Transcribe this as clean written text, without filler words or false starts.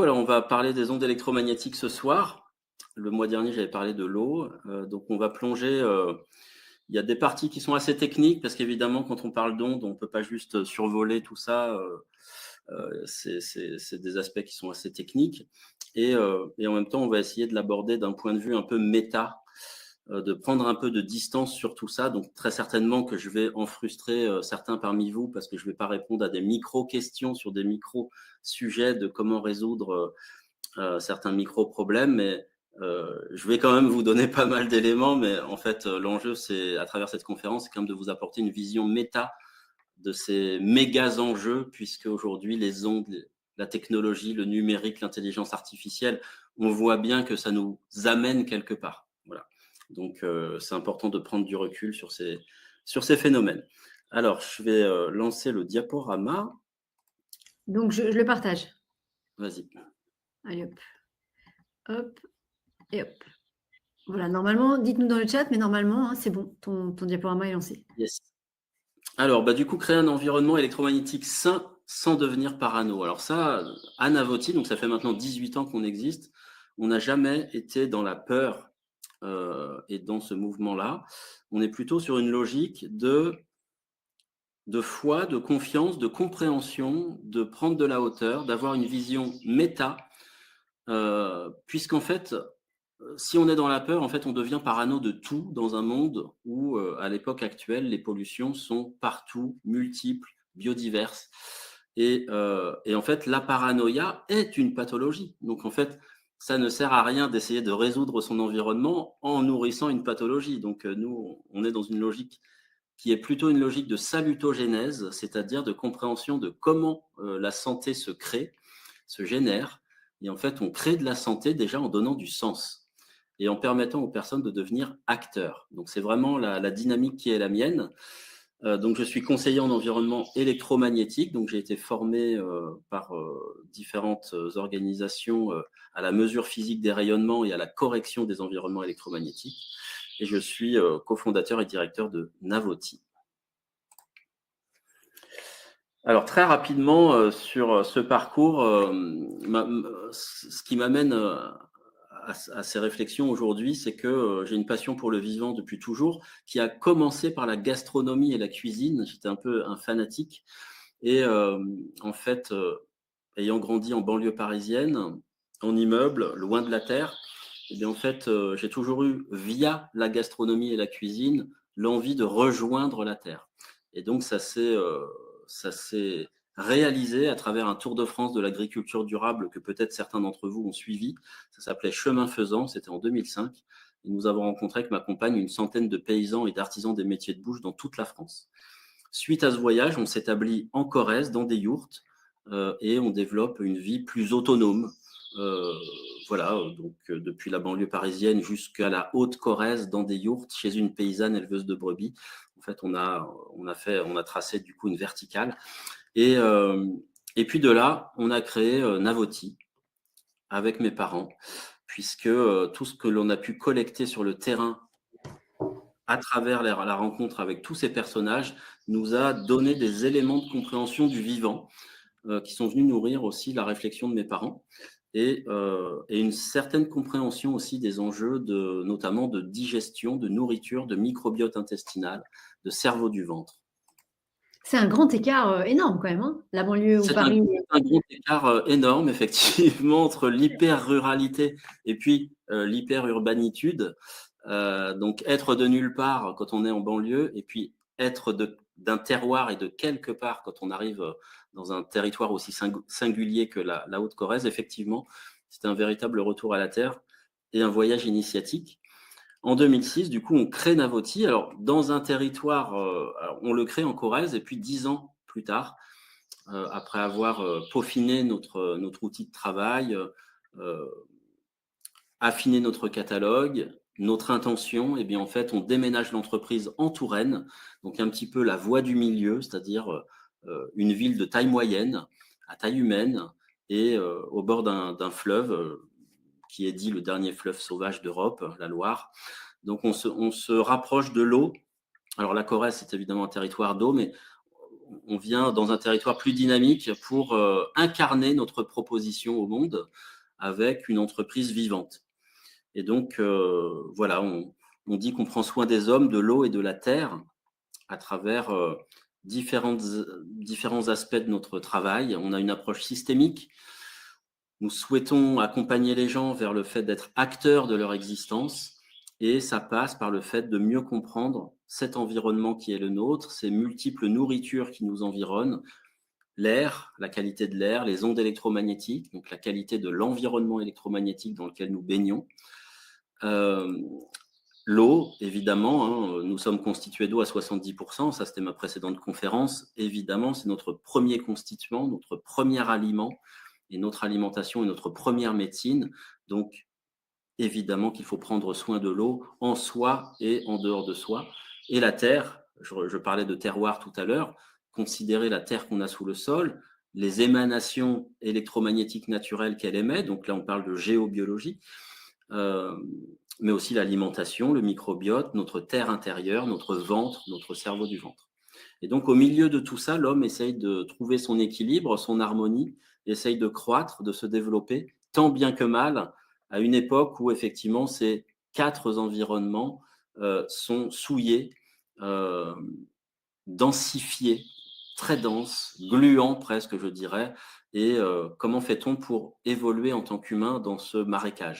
Alors, on va parler des ondes électromagnétiques ce soir. Le mois dernier, j'avais parlé de l'eau. Donc, on va plonger. Il y a des parties qui sont assez techniques parce qu'évidemment, quand on parle d'ondes, on ne peut pas juste survoler tout ça. C'est des aspects qui sont assez techniques. Et en même temps, on va essayer de l'aborder d'un point de vue un peu méta, de prendre un peu de distance sur tout ça. Donc, très certainement que je vais en frustrer certains parmi vous parce que je ne vais pas répondre à des micro-questions sur des micro-sujets de comment résoudre certains micro-problèmes, mais je vais quand même vous donner pas mal d'éléments, mais en fait, l'enjeu, c'est, à travers cette conférence, c'est quand même de vous apporter une vision méta de ces méga enjeux, puisque aujourd'hui, les ondes, la technologie, le numérique, l'intelligence artificielle, on voit bien que ça nous amène quelque part. Voilà. Donc, c'est important de prendre du recul sur ces phénomènes. Alors, je vais lancer le diaporama. Donc, je le partage. Vas-y. Allez, hop. Hop et hop. Voilà, normalement, dites-nous dans le chat, mais normalement, c'est bon, ton diaporama est lancé. Yes. Alors, du coup, créer un environnement électromagnétique sain sans devenir parano. Alors ça, à Navoti, donc ça fait maintenant 18 ans qu'on existe, on n'a jamais été dans la peur et dans ce mouvement-là. On est plutôt sur une logique de foi, de confiance, de compréhension, de prendre de la hauteur, d'avoir une vision méta, puisqu'en fait, si on est dans la peur, en fait, on devient parano de tout dans un monde où, à l'époque actuelle, les pollutions sont partout, multiples, biodiverses. Et en fait, la paranoïa est une pathologie. Donc, en fait, ça ne sert à rien d'essayer de résoudre son environnement en nourrissant une pathologie. Donc, nous, on est dans une logique qui est plutôt une logique de salutogénèse, c'est-à-dire de compréhension de comment la santé se crée, se génère. Et en fait, on crée de la santé déjà en donnant du sens et en permettant aux personnes de devenir acteurs. Donc, c'est vraiment la dynamique qui est la mienne. Donc, je suis conseiller en environnement électromagnétique. Donc, j'ai été formé par différentes organisations à la mesure physique des rayonnements et à la correction des environnements électromagnétiques. Et je suis cofondateur et directeur de Navoti. Alors, très rapidement, sur ce parcours, ce qui m'amène à ces réflexions aujourd'hui, c'est que j'ai une passion pour le vivant depuis toujours, qui a commencé par la gastronomie et la cuisine. J'étais un peu un fanatique. Et en fait, ayant grandi en banlieue parisienne, en immeuble, loin de la terre, et bien en fait, j'ai toujours eu, via la gastronomie et la cuisine, l'envie de rejoindre la terre. Et donc, ça s'est réalisé à travers un tour de France de l'agriculture durable que peut-être certains d'entre vous ont suivi. Ça s'appelait Chemin Faisant, c'était en 2005. Et nous avons rencontré avec ma compagne une centaine de paysans et d'artisans des métiers de bouche dans toute la France. Suite à ce voyage, on s'établit en Corrèze, dans des yourtes, et on développe une vie plus autonome. Euh, voilà, donc depuis la banlieue parisienne jusqu'à la Haute-Corrèze, dans des yourtes, chez une paysanne éleveuse de brebis. En fait, on a tracé du coup une verticale. Et puis de là, on a créé Navoti avec mes parents, puisque tout ce que l'on a pu collecter sur le terrain à travers la rencontre avec tous ces personnages, nous a donné des éléments de compréhension du vivant qui sont venus nourrir aussi la réflexion de mes parents et une certaine compréhension aussi des enjeux notamment de digestion, de nourriture, de microbiote intestinal, de cerveau du ventre. C'est un grand écart énorme quand même, hein, la banlieue ou C'est Paris. un gros écart énorme, effectivement, entre l'hyper-ruralité et puis l'hyper-urbanitude. Donc, être de nulle part quand on est en banlieue et puis être d'un terroir et de quelque part quand on arrive dans un territoire aussi singulier que la Haute-Corrèze, effectivement, c'est un véritable retour à la terre et un voyage initiatique. En 2006, du coup, on crée Navoti. Alors, dans un territoire, alors, on le crée en Corrèze et puis 10 ans plus tard, après avoir peaufiné notre outil de travail, euh, affiné notre catalogue, notre intention, et bien en fait, on déménage l'entreprise en Touraine, donc un petit peu la voie du milieu, c'est-à-dire une ville de taille moyenne, à taille humaine, et au bord d'un fleuve qui est dit le dernier fleuve sauvage d'Europe, la Loire. Donc on se rapproche de l'eau. Alors la Corrèze, c'est évidemment un territoire d'eau, mais on vient dans un territoire plus dynamique pour incarner notre proposition au monde avec une entreprise vivante. Et donc, voilà, on dit qu'on prend soin des hommes, de l'eau et de la terre à travers différents aspects de notre travail. On a une approche systémique. Nous souhaitons accompagner les gens vers le fait d'être acteurs de leur existence, et ça passe par le fait de mieux comprendre cet environnement qui est le nôtre, ces multiples nourritures qui nous environnent, l'air, la qualité de l'air, les ondes électromagnétiques, donc la qualité de l'environnement électromagnétique dans lequel nous baignons. L'eau, évidemment, hein, nous sommes constitués d'eau à 70%, ça c'était ma précédente conférence. Évidemment, c'est notre premier constituant, notre premier aliment, et notre alimentation est notre première médecine. Donc, évidemment qu'il faut prendre soin de l'eau en soi et en dehors de soi. Et la terre, je parlais de terroir tout à l'heure, considérer la terre qu'on a sous le sol, les émanations électromagnétiques naturelles qu'elle émet, donc là on parle de géobiologie, mais aussi l'alimentation, le microbiote, notre terre intérieure, notre ventre, notre cerveau du ventre. Et donc, au milieu de tout ça, l'homme essaye de trouver son équilibre, son harmonie, essaye de croître, de se développer, tant bien que mal, à une époque où, effectivement, ces 4 environnements sont souillés, euh, densifiés, très denses, gluants presque, je dirais. Et comment fait-on pour évoluer en tant qu'humain dans ce marécage ?